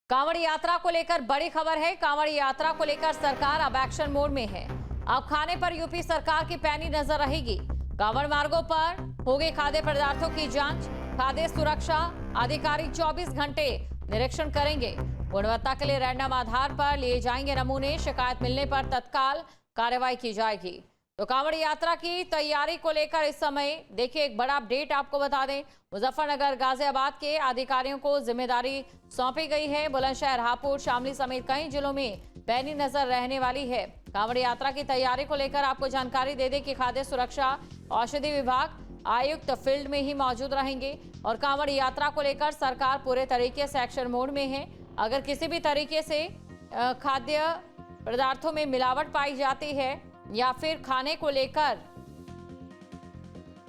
कांवड़ यात्रा को लेकर बड़ी खबर है। कांवड़ यात्रा को लेकर सरकार अब एक्शन मोड में है। अब खाने पर यूपी सरकार की पैनी नजर रहेगी। कांवड़ मार्गों पर होगी खाद्य पदार्थों की जांच। खाद्य सुरक्षा अधिकारी 24 घंटे निरीक्षण करेंगे। गुणवत्ता के लिए रैंडम आधार पर लिए जाएंगे नमूने। शिकायत मिलने पर तत्काल कार्रवाई की जाएगी। तो कांवड़ यात्रा की तैयारी को लेकर इस समय देखिए एक बड़ा अपडेट आपको बता दें। मुजफ्फरनगर गाजियाबाद के अधिकारियों को जिम्मेदारी सौंपी गई है। बुलंदशहर, हापुड़, शामली समेत कई जिलों में पैनी नजर रहने वाली है। कांवड़ यात्रा की तैयारी को लेकर आपको जानकारी दे दें कि खाद्य सुरक्षा औषधि विभाग आयुक्त फील्ड में ही मौजूद रहेंगे और कांवड़ यात्रा को लेकर सरकार पूरे तरीके से एक्शन मोड में है। अगर किसी भी तरीके से खाद्य पदार्थों में मिलावट पाई जाती है या फिर खाने को लेकर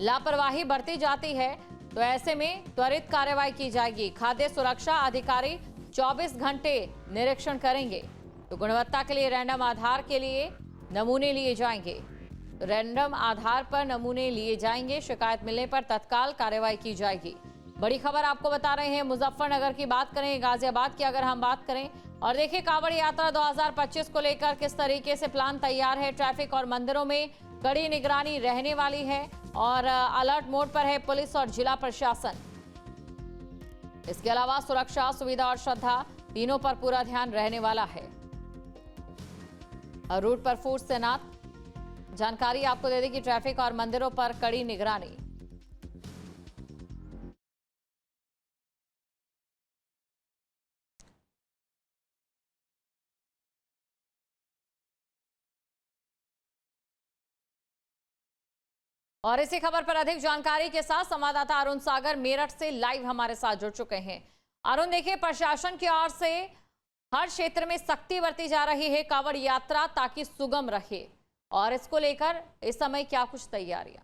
लापरवाही बरती जाती है तो ऐसे में त्वरित कार्रवाई की जाएगी। खाद्य सुरक्षा अधिकारी 24 घंटे निरीक्षण करेंगे। तो गुणवत्ता के लिए रैंडम आधार के लिए नमूने लिए जाएंगे। रैंडम आधार पर नमूने लिए जाएंगे। शिकायत मिलने पर तत्काल कार्रवाई की जाएगी। बड़ी खबर आपको बता रहे हैं। मुजफ्फरनगर की बात करें, गाजियाबाद की अगर हम बात करें और देखिए कांवड़ यात्रा 2025 को लेकर किस तरीके से प्लान तैयार है। ट्रैफिक और मंदिरों में कड़ी निगरानी रहने वाली है और अलर्ट मोड पर है पुलिस और जिला प्रशासन। इसके अलावा सुरक्षा, सुविधा और श्रद्धा तीनों पर पूरा ध्यान रहने वाला है। रूट पर फोर्स तैनात। जानकारी आपको दे दें कि ट्रैफिक और मंदिरों पर कड़ी निगरानी। और इसी खबर पर अधिक जानकारी के साथ संवाददाता अरुण सागर मेरठ से लाइव हमारे साथ जुड़ चुके हैं। अरुण, देखिए प्रशासन की ओर से हर क्षेत्र में सख्ती बरती जा रही है कांवड़ यात्रा ताकि सुगम रहे, और इसको लेकर इस समय क्या कुछ तैयारियां?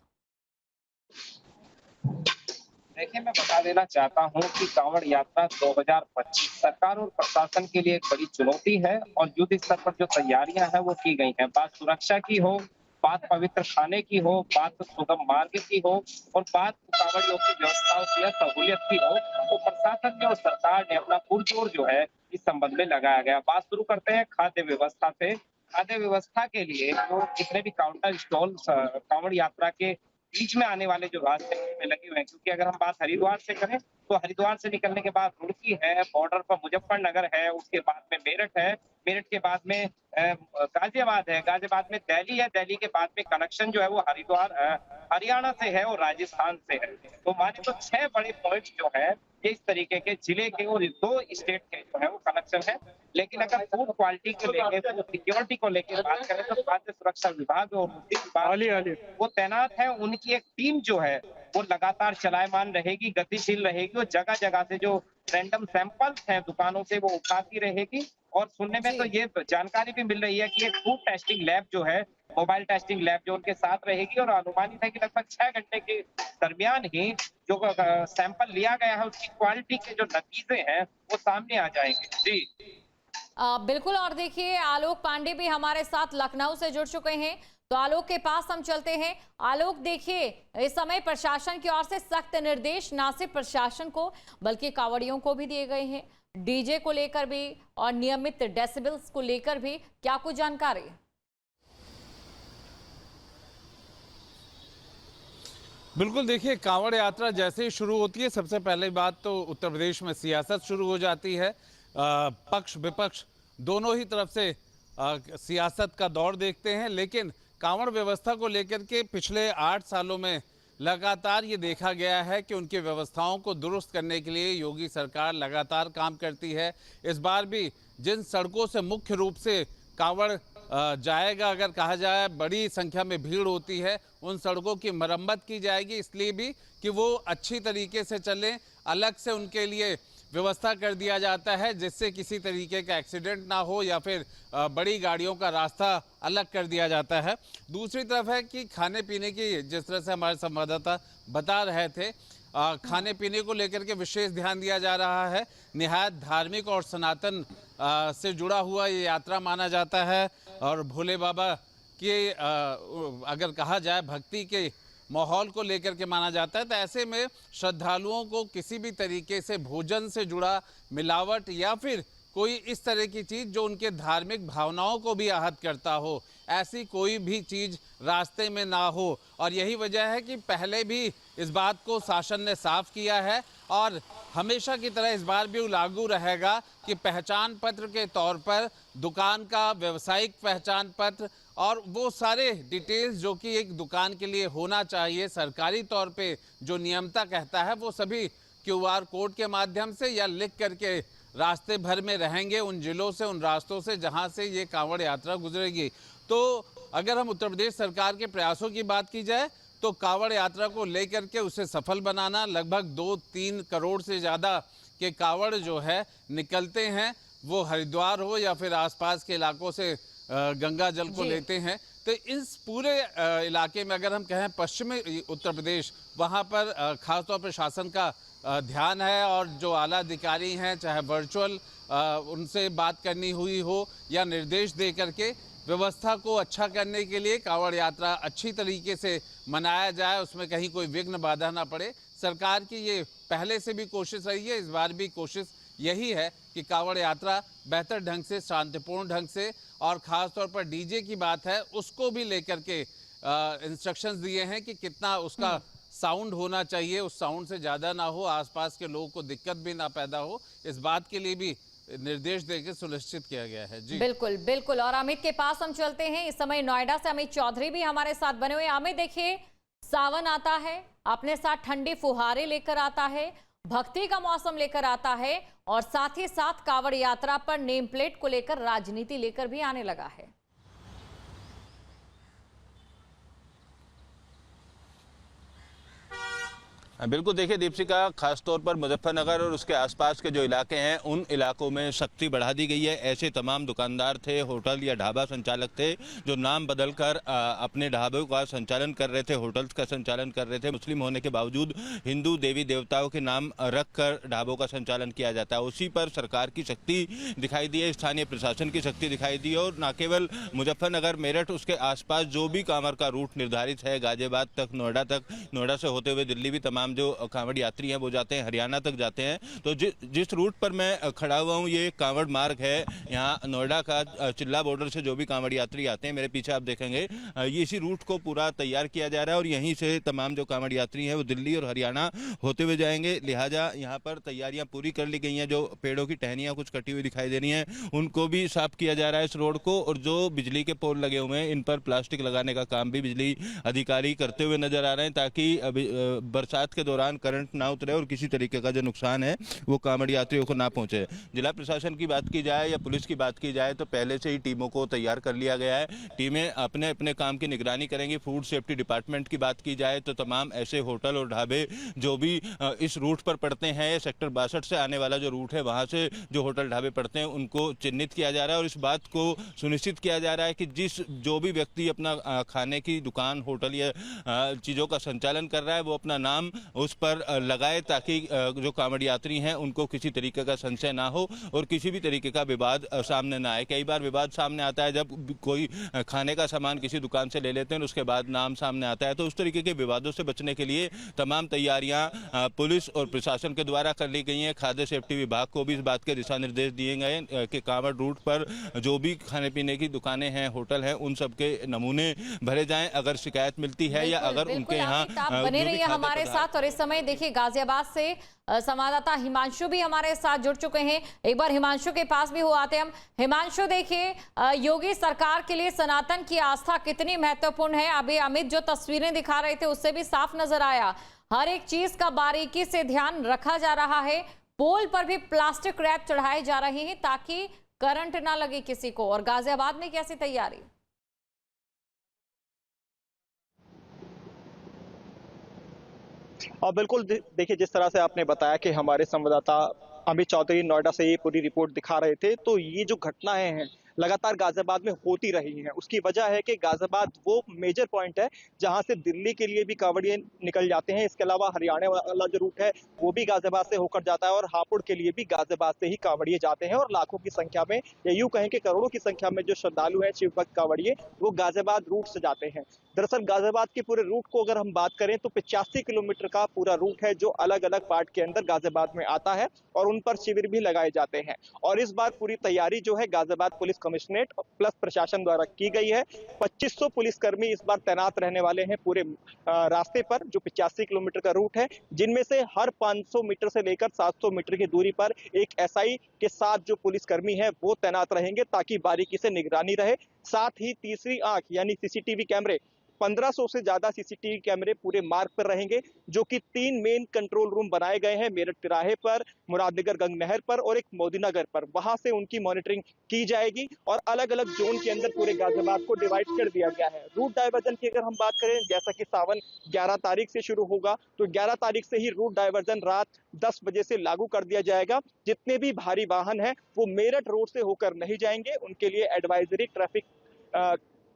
देखिए, मैं बता देना चाहता हूं कि कांवड़ यात्रा 2025 सरकार और प्रशासन के लिए एक बड़ी चुनौती है और युद्ध स्तर पर जो तैयारियां हैं वो की गई हैं। बात सुरक्षा की हो, बात पवित्र खाने की हो, बात सुगम मार्ग की हो और बात कांवड़ियों की व्यवस्थाओं की या सहूलियत की हो, तो प्रशासन ने और सरकार ने अपना पुरजोर जो है इस संबंध में लगाया गया। बात शुरू करते हैं खाद्य व्यवस्था से। खाद्य व्यवस्था के लिए जो जितने भी काउंटर स्टॉल कांवड़ यात्रा के बीच में आने वाले जो रास्ते में लगे हुए हैं, क्योंकि अगर हम बात हरिद्वार से करें तो हरिद्वार से निकलने के बाद रुड़की है, बॉर्डर पर मुजफ्फरनगर है, उसके बाद में मेरठ है, मेरठ के बाद में गाजियाबाद है, गाजियाबाद में दिल्ली है, दिल्ली के बाद में कनेक्शन जो है वो हरिद्वार हरियाणा से है और राजस्थान से है। तो माने तो 6 बड़े पॉइंट जो है ये इस तरीके के जिले के और 2 स्टेट के जो है वो कनेक्शन है। लेकिन अगर फूड क्वालिटी को लेके, फूड सिक्योरिटी को लेके बात करें तो खाद्य सुरक्षा विभाग और विभाग वो तैनात है। उनकी एक टीम जो है वो लगातार चलायमान रहेगी, गतिशील रहेगी और जगह जगह से जो रैंडम सैंपल्स हैं दुकानों से वो उठाती रहेगी। और सुनने में तो ये जानकारी भी मिल रही है कि एक फूड टेस्टिंग लैब जो है, मोबाइल टेस्टिंग लैब जो उनके साथ रहेगी और अनुमानित है कि लगभग 6 घंटे के दरमियान ही जो सैंपल लिया गया है उसकी क्वालिटी के जो नतीजे हैं वो सामने आ जाएंगे। जी बिल्कुल। और देखिए आलोक पांडे भी हमारे साथ लखनऊ से जुड़ चुके हैं, तो आलोक के पास हम चलते हैं। आलोक, देखिए इस समय प्रशासन की ओर से सख्त निर्देश ना सिर्फ प्रशासन को बल्कि कांवड़ियों को भी दिए गए हैं, डीजे को लेकर भी और नियमित डेसिबल्स को लेकर भी। क्या कुछ जानकारी? बिल्कुल, देखिए कांवड़ यात्रा जैसे ही शुरू होती है सबसे पहले बात तो उत्तर प्रदेश में सियासत शुरू हो जाती है। पक्ष विपक्ष दोनों ही तरफ से सियासत का दौर देखते हैं, लेकिन कांवड़ व्यवस्था को लेकर के पिछले 8 सालों में लगातार ये देखा गया है कि उनकी व्यवस्थाओं को दुरुस्त करने के लिए योगी सरकार लगातार काम करती है। इस बार भी जिन सड़कों से मुख्य रूप से कांवड़ जाएगा, अगर कहा जाए बड़ी संख्या में भीड़ होती है, उन सड़कों की मरम्मत की जाएगी, इसलिए भी कि वो अच्छी तरीके से चलें। अलग से उनके लिए व्यवस्था कर दिया जाता है जिससे किसी तरीके का एक्सीडेंट ना हो या फिर बड़ी गाड़ियों का रास्ता अलग कर दिया जाता है। दूसरी तरफ है कि खाने पीने की, जिस तरह से हमारे संवाददाता बता रहे थे, खाने पीने को लेकर के विशेष ध्यान दिया जा रहा है। निहायत धार्मिक और सनातन से जुड़ा हुआ ये यात्रा माना जाता है और भोले बाबा के अगर कहा जाए भक्ति के माहौल को लेकर के माना जाता है। तो ऐसे में श्रद्धालुओं को किसी भी तरीके से भोजन से जुड़ा मिलावट या फिर कोई इस तरह की चीज़ जो उनके धार्मिक भावनाओं को भी आहत करता हो, ऐसी कोई भी चीज़ रास्ते में ना हो। और यही वजह है कि पहले भी इस बात को शासन ने साफ किया है और हमेशा की तरह इस बार भी लागू रहेगा कि पहचान पत्र के तौर पर दुकान का व्यावसायिक पहचान पत्र और वो सारे डिटेल्स जो कि एक दुकान के लिए होना चाहिए सरकारी तौर पे जो नियमता कहता है, वो सभी QR कोड के माध्यम से या लिख करके रास्ते भर में रहेंगे उन जिलों से, उन रास्तों से जहां से ये कांवड़ यात्रा गुजरेगी। तो अगर हम उत्तर प्रदेश सरकार के प्रयासों की बात की जाए तो कांवड़ यात्रा को लेकर के उसे सफल बनाना, लगभग 2-3 करोड़ से ज़्यादा के कांवड़ जो है निकलते हैं, वो हरिद्वार हो या फिर आसपास के इलाकों से गंगा जल को लेते हैं। तो इस पूरे इलाके में अगर हम कहें पश्चिमी उत्तर प्रदेश, वहाँ पर खासतौर पर शासन का ध्यान है और जो आला अधिकारी हैं, चाहे वर्चुअल उनसे बात करनी हुई हो या निर्देश दे करके व्यवस्था को अच्छा करने के लिए कांवड़ यात्रा अच्छी तरीके से मनाया जाए, उसमें कहीं कोई विघ्न बाधा ना पड़े। सरकार की ये पहले से भी कोशिश रही है, इस बार भी कोशिश यही है कि कांवड़ यात्रा बेहतर ढंग से, शांतिपूर्ण ढंग से, और ख़ास तौर पर डीजे की बात है उसको भी लेकर के इंस्ट्रक्शंस दिए हैं कि कितना उसका साउंड होना चाहिए, उस साउंड से ज़्यादा ना हो, आसपास के लोगों को दिक्कत भी ना पैदा हो, इस बात के लिए भी निर्देश देकर सुनिश्चित किया गया है। जी बिल्कुल बिल्कुल। और अमित के पास हम चलते हैं, इस समय नोएडा से अमित चौधरी भी हमारे साथ बने हुए। अमित देखिए, सावन आता है, अपने साथ ठंडी फुहारे लेकर आता है, भक्ति का मौसम लेकर आता है और साथ ही साथ कांवड़ यात्रा पर नेम प्लेट को लेकर राजनीति लेकर भी आने लगा है। बिल्कुल, देखिए दीपशिका, खासतौर पर मुजफ्फरनगर और उसके आसपास के जो इलाके हैं उन इलाकों में सख्ती बढ़ा दी गई है। ऐसे तमाम दुकानदार थे, होटल या ढाबा संचालक थे जो नाम बदलकर अपने ढाबों का संचालन कर रहे थे, होटल्स का संचालन कर रहे थे। मुस्लिम होने के बावजूद हिंदू देवी देवताओं के नाम रखकर ढाबों का संचालन किया जाता है। उसी पर सरकार की शक्ति दिखाई दी है, स्थानीय प्रशासन की शक्ति दिखाई दी है। और न केवल मुजफ्फरनगर, मेरठ, उसके आसपास जो भी कांवड़ का रूट निर्धारित है, गाजियाबाद तक, नोएडा तक, नोएडा से होते हुए दिल्ली भी तमाम जो कांवड़ यात्री हैं वो जाते हैं, हरियाणा तक जाते हैं। तो जिस रूट पर मैं खड़ा हुआ हूँ, ये कांवड़ मार्ग है। यहाँ नोएडा का चिल्ला बॉर्डर से जो भी कांवड़ यात्री आते हैं, मेरे पीछे आप देखेंगे, ये इसी रूट को पूरा तैयार किया जा रहा है और यहीं से तमाम जो कांवड़ यात्री हैं वो दिल्ली और हरियाणा होते हुए जाएंगे। लिहाजा यहाँ पर तैयारियां पूरी कर ली गई हैं। जो पेड़ों की टहनियां कुछ कटी हुई दिखाई दे रही हैं, उनको भी साफ किया जा रहा है इस रोड को। और जो बिजली के पोल लगे हुए हैं, इन पर प्लास्टिक लगाने का काम भी बिजली अधिकारी करते हुए नजर आ रहे हैं, ताकि बरसात के दौरान करंट ना उतरे और किसी तरीके का जो नुकसान है वो कांवड़ यात्रियों को ना पहुंचे। जिला प्रशासन की बात की जाए या पुलिस की बात की जाए तो पहले से ही टीमों को तैयार कर लिया गया है। टीमें अपने अपने काम की निगरानी करेंगी। फूड सेफ्टी डिपार्टमेंट की बात की जाए तो तमाम ऐसे होटल और ढाबे जो भी इस रूट पर पड़ते हैं, सेक्टर 62 से आने वाला जो रूट है वहां से जो होटल ढाबे पड़ते हैं उनको चिन्हित किया जा रहा है और इस बात को सुनिश्चित किया जा रहा है कि जो भी व्यक्ति अपना खाने की दुकान, होटल या चीज़ों का संचालन कर रहा है वो अपना नाम उस पर लगाए, ताकि जो कांवड़ यात्री हैं उनको किसी तरीके का संशय ना हो और किसी भी तरीके का विवाद सामने ना आए। कई बार विवाद सामने आता है जब कोई खाने का सामान किसी दुकान से ले लेते हैं, उसके बाद नाम सामने आता है। तो उस तरीके के विवादों से बचने के लिए तमाम तैयारियां पुलिस और प्रशासन के द्वारा कर ली गई हैं। खाद्य सेफ्टी विभाग को भी इस बात के दिशा निर्देश दिए गए कि कांवड़ रूट पर जो भी खाने पीने की दुकानें हैं, होटल हैं, उन सबके नमूने भरे जाएं। अगर शिकायत मिलती है या अगर उनके यहाँ बने रहिए हमारे साथ। और इस समय देखिए, गाजियाबाद से संवाददाता हिमांशु भी हमारे साथ जुड़ चुके हैं। एक बार हिमांशु के पास भी हो आते हैं हम। हिमांशु, देखिए, योगी सरकार के लिए सनातन की आस्था कितनी महत्वपूर्ण है। अभी अमित जो तस्वीरें दिखा रहे थे उससे भी साफ नजर आया, हर एक चीज का बारीकी से ध्यान रखा जा रहा है। पोल पर भी प्लास्टिक रैप चढ़ाए जा रहे हैं ताकि करंट ना लगे किसी को। और गाजियाबाद में कैसी तैयारी? और बिल्कुल देखिए, जिस तरह से आपने बताया कि हमारे संवाददाता अमित चौधरी नोएडा से ये पूरी रिपोर्ट दिखा रहे थे, तो ये जो घटनाएं हैं लगातार गाजियाबाद में होती रही हैं। उसकी वजह है कि गाजियाबाद वो मेजर पॉइंट है जहां से दिल्ली के लिए भी कांवड़िए निकल जाते हैं। इसके अलावा हरियाणा वाला जो रूट है वो भी गाजियाबाद से होकर जाता है और हापुड़ के लिए भी गाजियाबाद से ही कांवड़िए जाते हैं और लाखों की संख्या में, या यूं कहें कि करोड़ों की संख्या में जो श्रद्धालु हैं शिव भक्त कांवड़िए वो गाजियाबाद रूट से जाते हैं। दरअसल गाजियाबाद के पूरे रूट को अगर हम बात करें तो 85 किलोमीटर का पूरा रूट है जो अलग अलग पार्ट के अंदर गाजियाबाद में आता है और उन पर शिविर भी लगाए जाते हैं। और इस बार पूरी तैयारी जो है गाजियाबाद पुलिस कमिश्नरेट प्लस प्रशासन द्वारा की गई है। 2500 पुलिसकर्मी इस बार तैनात रहने वाले हैं पूरे रास्ते पर, जो 85 किलोमीटर का रूट है, जिनमें से हर 500 मीटर से लेकर 700 मीटर की दूरी पर एक एसआई के साथ जो पुलिसकर्मी है वो तैनात रहेंगे ताकि बारीकी से निगरानी रहे। साथ ही तीसरी आंख यानी सीसीटीवी कैमरे, 1500 से ज्यादा सीसीटीवी कैमरे पूरे मार्ग पर रहेंगे, जो कि 3 मेन कंट्रोल रूम बनाए गए हैं, मेरठ तिराहे पर, मुरादनगर गंग नहर पर और एक मोदीनगर पर। वहां से उनकी मॉनिटरिंग की जाएगी और अलग अलग जोन के अंदर पूरे गाजियाबाद को डिवाइड कर दिया गया है। रूट डायवर्जन की अगर हम बात करें, जैसा कि सावन 11 तारीख से शुरू होगा तो 11 तारीख से ही रूट डायवर्जन रात 10 बजे से लागू कर दिया जाएगा। जितने भी भारी वाहन हैं वो मेरठ रोड से होकर नहीं जाएंगे, उनके लिए एडवाइजरी ट्रैफिक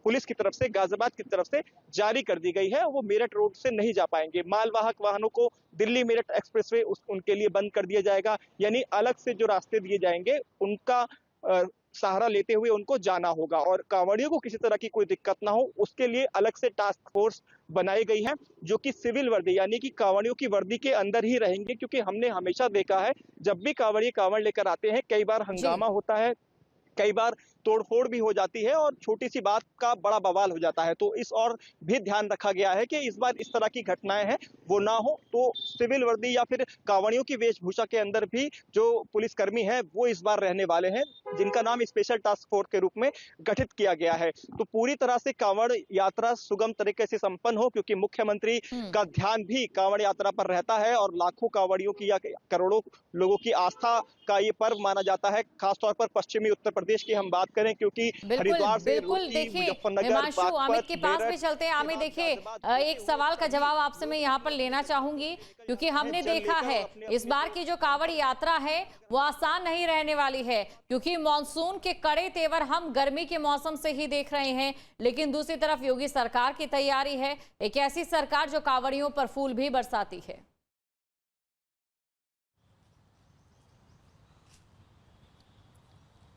पुलिस की तरफ से, गाजियाबाद की तरफ से जारी कर दी गई है। वो मेरठ रोड से नहीं जा पाएंगे। मालवाहक वाहनों को दिल्ली मेरठ एक्सप्रेसवे उनके लिए बंद कर दिया जाएगा, यानी अलग से जो रास्ते दिए जाएंगे उनका सहारा लेते हुए उनको जाना होगा। और कांवड़ियों को किसी तरह की कोई दिक्कत ना हो उसके लिए अलग से टास्क फोर्स बनाई गई है, जो कि सिविल वर्दी यानी कि कांवड़ियों की वर्दी के अंदर ही रहेंगे। क्योंकि हमने हमेशा देखा है जब भी कांवड़िए कांवड़ लेकर आते हैं कई बार हंगामा होता है, कई बार तोड़फोड़ भी हो जाती है और छोटी सी बात का बड़ा बवाल हो जाता है। तो इस और भी ध्यान रखा गया है कि इस बार इस तरह की घटनाएं हैं वो ना हो। तो सिविल वर्दी या फिर कांवड़ियों की वेशभूषा के अंदर भी जो पुलिसकर्मी हैं वो इस बार रहने वाले हैं, जिनका नाम स्पेशल टास्क फोर्स के रूप में गठित किया गया है। तो पूरी तरह से कांवड़ यात्रा सुगम तरीके से संपन्न हो, क्योंकि मुख्यमंत्री का ध्यान भी कांवड़ यात्रा पर रहता है और लाखों कांवड़ियों की या करोड़ों लोगों की आस्था का ये पर्व माना जाता है। खासतौर पर पश्चिमी उत्तर प्रदेश की हम बात करें, क्योंकि हरिद्वार से बिल्कुल देखिए हिमांशु, अमित के पास भी चलते हैं। अमित देखिए, एक सवाल का जवाब आपसे मैं यहाँ पर लेना चाहूंगी, क्योंकि हमने देखा है इस बार की जो कांवड़ यात्रा है वो आसान नहीं रहने वाली है, क्योंकि मॉनसून के कड़े तेवर हम गर्मी के मौसम से ही देख रहे हैं। लेकिन दूसरी तरफ योगी सरकार की तैयारी है, एक ऐसी सरकार जो कांवड़ियों पर फूल भी बरसाती है।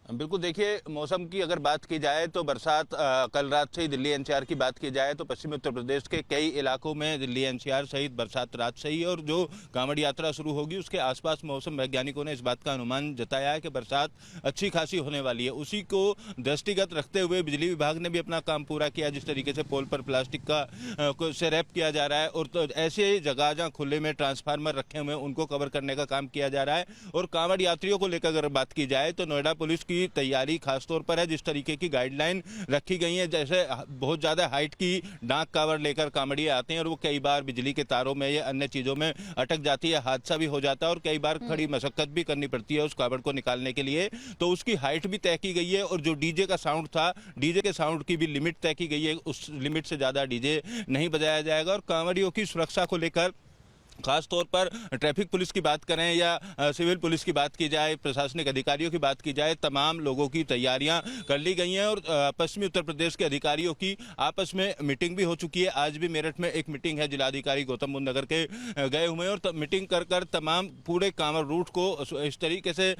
बिल्कुल, देखिए मौसम की अगर बात की जाए तो बरसात कल रात से ही दिल्ली एनसीआर की बात की जाए तो पश्चिमी उत्तर प्रदेश के कई इलाकों में दिल्ली एनसीआर सहित बरसात रात से ही, और जो कांवड़ यात्रा शुरू होगी उसके आसपास मौसम वैज्ञानिकों ने इस बात का अनुमान जताया है कि बरसात अच्छी खासी होने वाली है। उसी को दृष्टिगत रखते हुए बिजली विभाग ने भी अपना काम पूरा किया। जिस तरीके से पोल पर प्लास्टिक का से रैप किया जा रहा है और तो ऐसे जगह जहाँ खुले में ट्रांसफार्मर रखे हुए हैं उनको कवर करने का काम किया जा रहा है। और कांवड़ यात्रियों को लेकर अगर बात की जाए तो नोएडा पुलिस की तैयारी खासतौर पर है। जिस तरीके की गाइडलाइन रखी गई है, जैसे बहुत ज्यादा हाइट की डाक कांवड़ लेकर कांवड़िए आते हैं और वो कई बार बिजली के तारों में या अन्य चीजों में अटक जाती है, हादसा भी हो जाता है और कई बार खड़ी मशक्कत भी करनी पड़ती है उस कांवड़ को निकालने के लिए। तो उसकी हाइट भी तय की गई है और जो डीजे का साउंड था, डीजे के साउंड की भी लिमिट तय की गई है, उस लिमिट से ज्यादा डीजे नहीं बजाया जाएगा। और कांवड़ियों की सुरक्षा को लेकर खास तौर पर ट्रैफिक पुलिस की बात करें या सिविल पुलिस की बात की जाए, प्रशासनिक अधिकारियों की बात की जाए, तमाम लोगों की तैयारियां कर ली गई हैं। और पश्चिमी उत्तर प्रदेश के अधिकारियों की आपस में मीटिंग भी हो चुकी है। आज भी मेरठ में एक मीटिंग है, जिलाधिकारी गौतम बुद्ध नगर के गए हुए हैं और मीटिंग कर तमाम पूरे कांवड़ रूट को इस तरीके से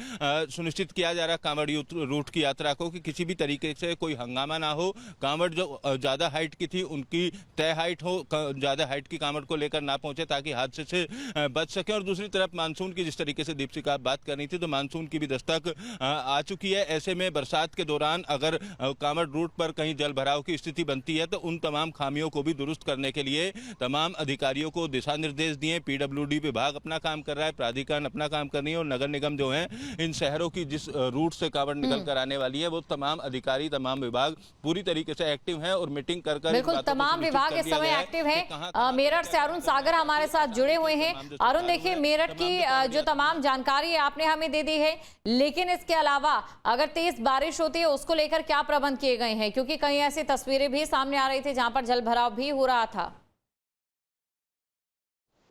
सुनिश्चित किया जा रहा है, कांवड़ रूट की यात्रा को, कि किसी भी तरीके से कोई हंगामा ना हो। कांवड़ जो ज़्यादा हाइट की थी उनकी तय हाइट हो, ज़्यादा हाइट की कांवड़ को लेकर ना पहुंचे ताकि हादसे से बच सके। और दूसरी तरफ मानसून की जिस तरीके से दीपशिखा आप बात करनी थी, तो मानसून की भी दस्तक आ चुकी है। ऐसे में बरसात के दौरान अगर कांवड़ रूट पर कहीं जल भराव की स्थिति बनती है तो उन तमाम खामियों को भी दुरुस्त करने के लिए तमाम अधिकारियों को दिशा निर्देश दिए। पीडब्ल्यूडी विभाग अपना काम कर रहा है, प्राधिकरण अपना काम कर रही है और नगर निगम जो है इन शहरों की जिस रूट से कांवड़ निकल कर आने वाली है वो तमाम अधिकारी, तमाम विभाग पूरी तरीके से एक्टिव है और मीटिंग कर बिल्कुल तमाम विभाग इस समय एक्टिव है। मेरठ से अरुण सागर हमारे साथ जुड़े हुए हैं। अरुण, देखिए मेरठ की जो तमाम जानकारी है आपने हमें दे दी है, लेकिन इसके अलावा अगर तेज बारिश होती है उसको लेकर क्या प्रबंध किए गए हैं, क्योंकि कई ऐसी तस्वीरें भी सामने आ रही थी जहां पर जल भराव भी हो रहा था।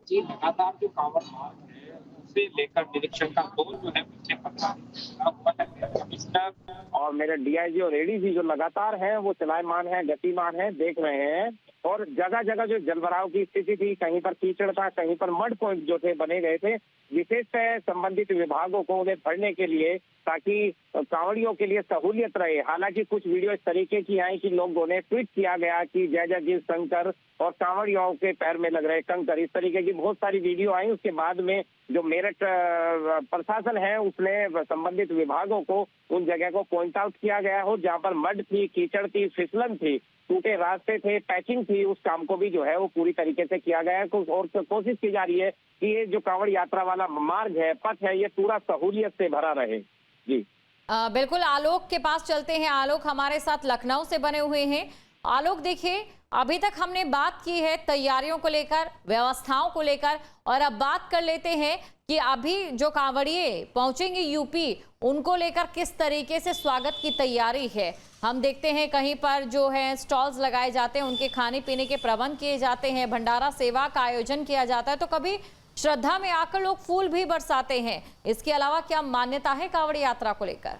जी, लगातार जो कांवड़ मार्ग है उसे लेकर निरीक्षण का दौर जो है पिछले 15 दिन हुआ है। कमिश्नर और मेरे डीआईजी और एडीजी जो लगातार हैं वो चलायमान हैं, गतिमान हैं, देख रहे हैं। और जगह जगह जो जलभराव की स्थिति थी, कहीं पर कीचड़ था, कहीं पर मड पॉइंट जो थे बने गए थे, विशेषतः संबंधित विभागों को उन्हें भरने के लिए, ताकि कांवड़ियों के लिए सहूलियत रहे। हालांकि कुछ वीडियो इस तरीके की आई कि लोगों ने ट्वीट किया गया कि जय जय गिर शंकर और कांवड़ियों के पैर में लग रहे कंकर, इस तरीके की बहुत सारी वीडियो आई। उसके बाद में जो मेरठ प्रशासन है उसने संबंधित विभागों को उन जगह को पॉइंट आउट किया गया हो जहां पर मड थी, कीचड़ थी, फिसलन थी, टूटे रास्ते थे, पैचिंग थी, उस काम को भी जो है वो पूरी तरीके से किया गया है। और कोशिश की जा रही है कि ये जो कांवड़ यात्रा वाला मार्ग है, पथ है, ये पूरा सहूलियत से भरा रहे। जी बिल्कुल, आलोक के पास चलते हैं। आलोक हमारे साथ लखनऊ से बने हुए हैं। आलोक, देखिए, अभी तक हमने बात की है तैयारियों को लेकर, व्यवस्थाओं को लेकर, और अब बात कर लेते हैं कि अभी जो कांवड़िए पहुंचेंगे यूपी, उनको लेकर किस तरीके से स्वागत की तैयारी है। हम देखते हैं कहीं पर जो है स्टॉल्स लगाए जाते हैं, उनके खाने पीने के प्रबंध किए जाते हैं, भंडारा सेवा का आयोजन किया जाता है, तो कभी श्रद्धा में आकर लोग फूल भी बरसाते हैं। इसके अलावा क्या मान्यता है कांवड़ यात्रा को लेकर?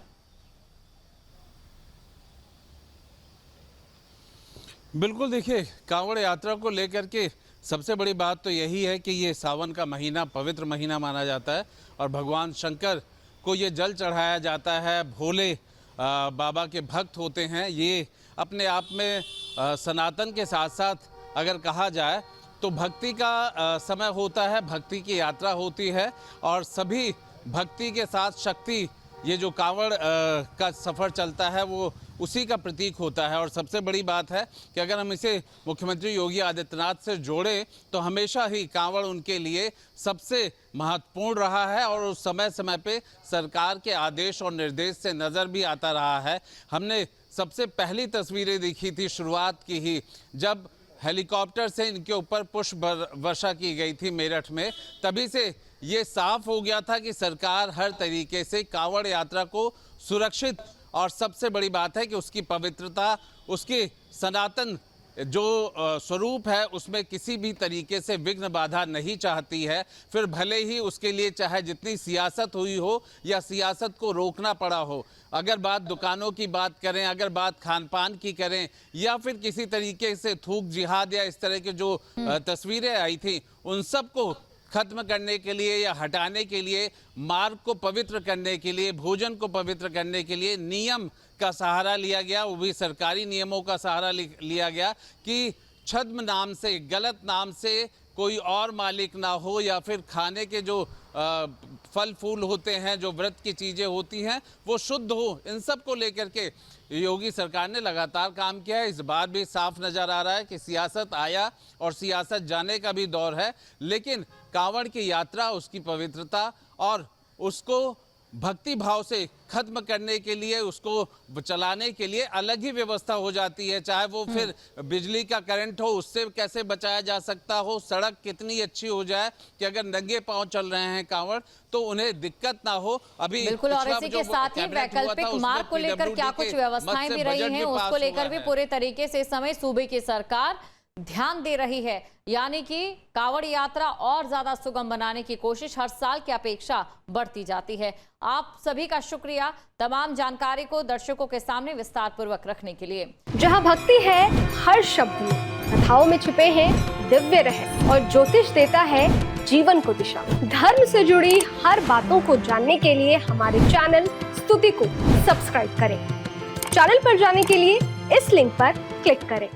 बिल्कुल, देखिए, कांवड़ यात्रा को लेकर के सबसे बड़ी बात तो यही है कि ये सावन का महीना पवित्र महीना माना जाता है और भगवान शंकर को ये जल चढ़ाया जाता है। भोले बाबा के भक्त होते हैं। ये अपने आप में सनातन के साथ साथ अगर कहा जाए तो भक्ति का समय होता है, भक्ति की यात्रा होती है, और सभी भक्ति के साथ शक्ति, ये जो कांवड़ का सफ़र चलता है वो उसी का प्रतीक होता है। और सबसे बड़ी बात है कि अगर हम इसे मुख्यमंत्री योगी आदित्यनाथ से जोड़ें तो हमेशा ही कांवड़ उनके लिए सबसे महत्वपूर्ण रहा है और उस समय समय पे सरकार के आदेश और निर्देश से नज़र भी आता रहा है। हमने सबसे पहली तस्वीरें देखी थी शुरुआत की ही, जब हेलीकॉप्टर से इनके ऊपर पुष्प वर्षा की गई थी मेरठ में। तभी से ये साफ हो गया था कि सरकार हर तरीके से कांवड़ यात्रा को सुरक्षित, और सबसे बड़ी बात है कि उसकी पवित्रता, उसकी सनातन जो स्वरूप है उसमें किसी भी तरीके से विघ्न बाधा नहीं चाहती है। फिर भले ही उसके लिए चाहे जितनी सियासत हुई हो या सियासत को रोकना पड़ा हो, अगर बात दुकानों की बात करें, अगर बात खान पान की करें, या फिर किसी तरीके से थूक जिहाद या इस तरह के जो तस्वीरें आई थी, उन सब को खत्म करने के लिए या हटाने के लिए, मार्ग को पवित्र करने के लिए, भोजन को पवित्र करने के लिए नियम का सहारा लिया गया। वो भी सरकारी नियमों का सहारा लिया गया कि छद्म नाम से, गलत नाम से कोई और मालिक ना हो, या फिर खाने के जो फल फूल होते हैं, जो व्रत की चीज़ें होती हैं, वो शुद्ध हो। इन सब को लेकर के योगी सरकार ने लगातार काम किया है। इस बात भी साफ नज़र आ रहा है कि सियासत आया और सियासत जाने का भी दौर है, लेकिन कांवड़ की यात्रा, उसकी पवित्रता और उसको भक्ति भाव से खत्म करने के लिए, उसको चलाने के लिए अलग ही व्यवस्था हो जाती है। चाहे वो फिर बिजली का करंट हो, उससे कैसे बचाया जा सकता हो, सड़क कितनी अच्छी हो जाए कि अगर नंगे पांव चल रहे हैं कांवड़ तो उन्हें दिक्कत ना हो। अभी बिल्कुल, और इसी के साथ ही वैकल्पिक मार्ग को लेकर क्या कुछ व्यवस्थाएं भी रही हैं, उसको लेकर भी पूरे तरीके से इस समय सूबे की सरकार ध्यान दे रही है। यानी कि कांवड़ यात्रा और ज्यादा सुगम बनाने की कोशिश हर साल की अपेक्षा बढ़ती जाती है। आप सभी का शुक्रिया तमाम जानकारी को दर्शकों के सामने विस्तार पूर्वक रखने के लिए। जहां भक्ति है हर शब्द में, कथाओं में छुपे हैं दिव्य रहस्य, और ज्योतिष देता है जीवन को दिशा। धर्म से जुड़ी हर बातों को जानने के लिए हमारे चैनल स्तुति को सब्सक्राइब करें। चैनल पर जाने के लिए इस लिंक पर क्लिक करें।